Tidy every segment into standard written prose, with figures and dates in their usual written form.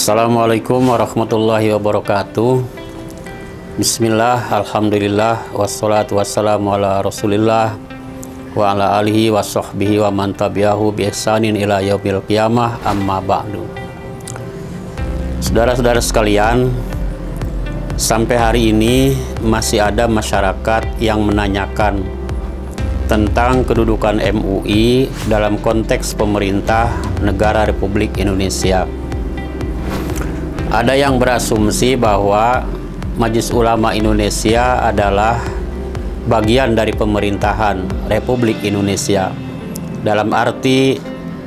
Assalamualaikum warahmatullahi wabarakatuh. Bismillah, alhamdulillah, wassalatu wassalamu ala rasulillah wa ala alihi wa sahbihi wa man tabi'ahu bi ihsanin ila yaumil qiyamah, amma ba'du. Saudara-saudara sekalian, sampai hari ini masih ada masyarakat yang menanyakan tentang kedudukan MUI dalam konteks pemerintah negara Republik Indonesia. Ada yang berasumsi bahwa Majelis Ulama Indonesia adalah bagian dari pemerintahan Republik Indonesia. Dalam arti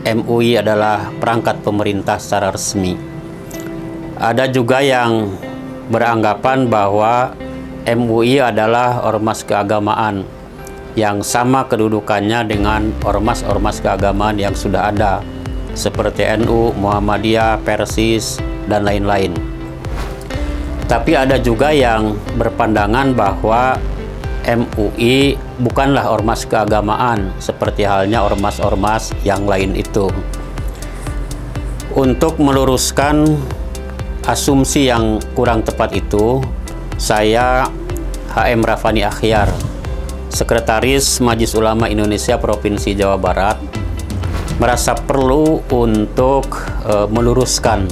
MUI adalah perangkat pemerintah secara resmi. Ada juga yang beranggapan bahwa MUI adalah ormas keagamaan yang sama kedudukannya dengan ormas-ormas keagamaan yang sudah ada seperti NU, Muhammadiyah, Persis, dan lain-lain. Tapi ada juga yang berpandangan bahwa MUI bukanlah ormas keagamaan seperti halnya ormas-ormas yang lain itu. Untuk meluruskan asumsi yang kurang tepat itu, saya HM Rafani Akhyar, Sekretaris Majelis Ulama Indonesia Provinsi Jawa Barat, merasa perlu untuk meluruskan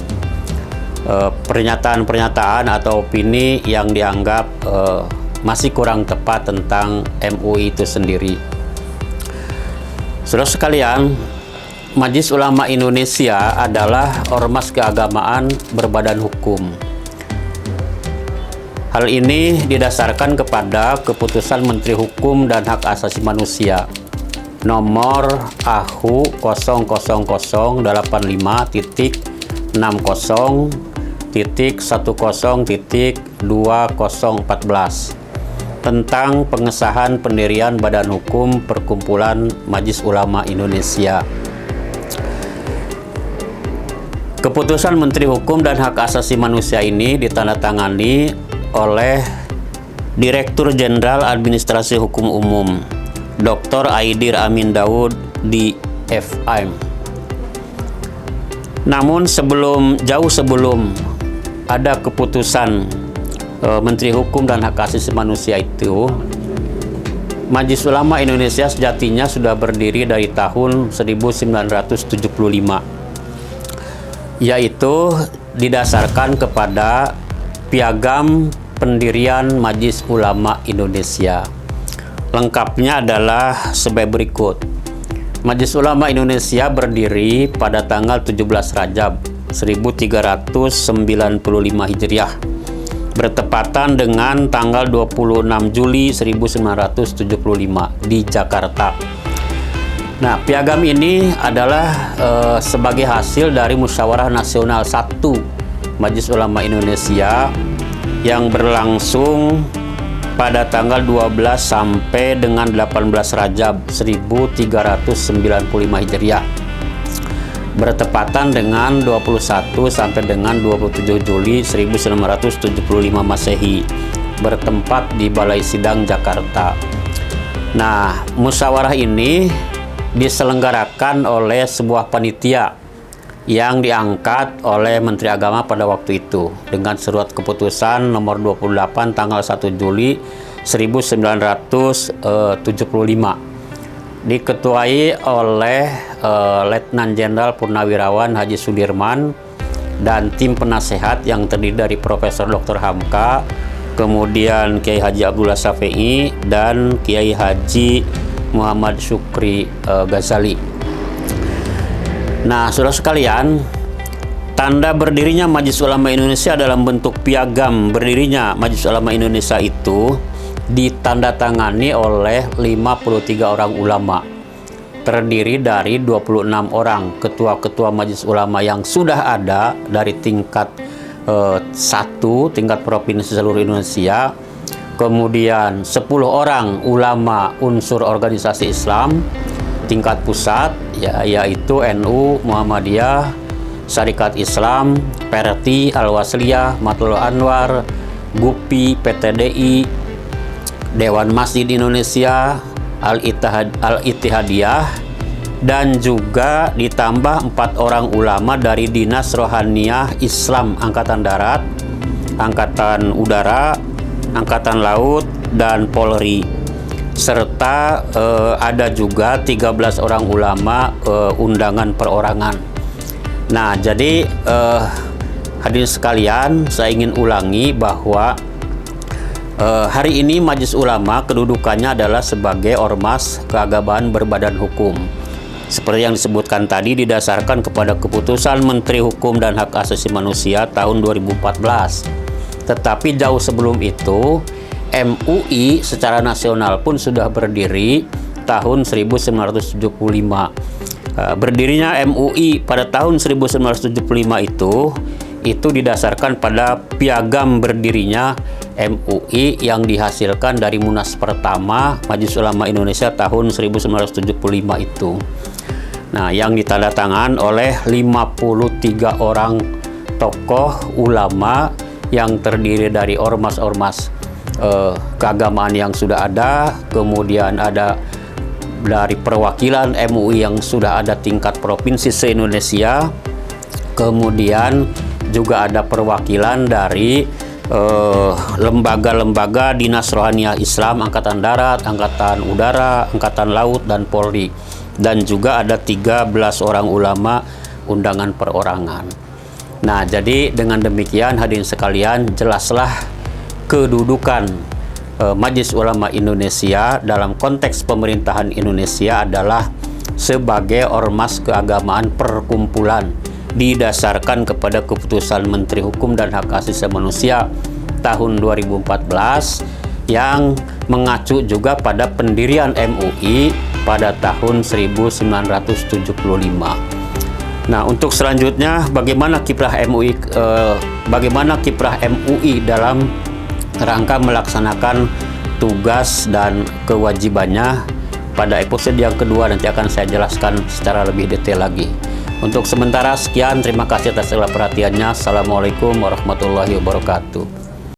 pernyataan-pernyataan atau opini yang dianggap masih kurang tepat tentang MUI itu sendiri. Saudara sekalian, Majelis Ulama Indonesia adalah ormas keagamaan berbadan hukum. Hal ini didasarkan kepada keputusan Menteri Hukum dan Hak Asasi Manusia nomor AHU 00085.10.2014 tentang pengesahan pendirian Badan Hukum Perkumpulan Majelis Ulama Indonesia. Keputusan Menteri Hukum dan Hak Asasi Manusia ini ditandatangani oleh Direktur Jenderal Administrasi Hukum Umum Dr. Aidir Amin Daud DFM. Namun jauh sebelum ada keputusan Menteri Hukum dan Hak Asasi Manusia itu, Majelis Ulama Indonesia sejatinya sudah berdiri dari tahun 1975, yaitu didasarkan kepada Piagam Pendirian Majelis Ulama Indonesia. Lengkapnya adalah sebagai berikut. Majelis Ulama Indonesia berdiri pada tanggal 17 Rajab 1395 Hijriah, bertepatan dengan tanggal 26 Juli 1975 di Jakarta. Nah, piagam ini adalah sebagai hasil dari Musyawarah Nasional 1 Majelis Ulama Indonesia yang berlangsung pada tanggal 12 sampai dengan 18 Rajab 1395 Hijriah, bertepatan dengan 21 sampai dengan 27 Juli 1975 Masehi, bertempat di Balai Sidang Jakarta. Nah, musyawarah ini diselenggarakan oleh sebuah panitia yang diangkat oleh Menteri Agama pada waktu itu dengan surat keputusan nomor 28 tanggal 1 Juli 1975, diketuai oleh Letnan Jenderal Purnawirawan Haji Sudirman dan tim penasehat yang terdiri dari Profesor Dr. Hamka, kemudian Kiai Haji Abdullah Syafi'i dan Kiai Haji Muhammad Syukri Ghazali. Nah, saudara sekalian, tanda berdirinya Majelis Ulama Indonesia dalam bentuk piagam berdirinya Majelis Ulama Indonesia itu ditandatangani oleh 53 orang ulama, terdiri dari 26 orang ketua-ketua Majelis Ulama yang sudah ada dari tingkat 1, tingkat provinsi seluruh Indonesia, kemudian 10 orang ulama unsur organisasi Islam tingkat pusat, yaitu NU, Muhammadiyah, Syarikat Islam, Perti, Al-Wasliyah, Matul Anwar, GUPI, PTDI, Dewan Masjid Indonesia, Al-Ittihadiyah, dan juga ditambah 4 orang ulama dari Dinas Rohaniyah Islam Angkatan Darat, Angkatan Udara, Angkatan Laut, dan Polri. Serta ada juga 13 orang ulama undangan perorangan. Nah, jadi hadirin sekalian, saya ingin ulangi bahwa hari ini Majelis Ulama kedudukannya adalah sebagai ormas keagamaan berbadan hukum. Seperti yang disebutkan tadi, didasarkan kepada keputusan Menteri Hukum dan Hak Asasi Manusia tahun 2014. Tetapi jauh sebelum itu, MUI secara nasional pun sudah berdiri tahun 1975. Berdirinya MUI pada tahun 1975 itu didasarkan pada piagam berdirinya MUI yang dihasilkan dari Munas pertama Majelis Ulama Indonesia tahun 1975 itu. Nah, yang ditandatangan oleh 53 orang tokoh ulama yang terdiri dari ormas-ormas keagamaan yang sudah ada, kemudian ada dari perwakilan MUI yang sudah ada tingkat provinsi se-Indonesia, kemudian juga ada perwakilan dari lembaga-lembaga Dinas Rohaniyah Islam Angkatan Darat, Angkatan Udara, Angkatan Laut, dan Polri. Dan juga ada 13 orang ulama undangan perorangan. Nah, jadi dengan demikian hadirin sekalian, jelaslah kedudukan Majelis Ulama Indonesia dalam konteks pemerintahan Indonesia adalah sebagai ormas keagamaan perkumpulan didasarkan kepada keputusan Menteri Hukum dan Hak Asasi Manusia tahun 2014 yang mengacu juga pada pendirian MUI pada tahun 1975. Nah, untuk selanjutnya bagaimana kiprah MUI dalam rangka melaksanakan tugas dan kewajibannya pada episode yang kedua nanti akan saya jelaskan secara lebih detail lagi. Untuk sementara sekian, terima kasih atas segala perhatiannya. Assalamualaikum warahmatullahi wabarakatuh.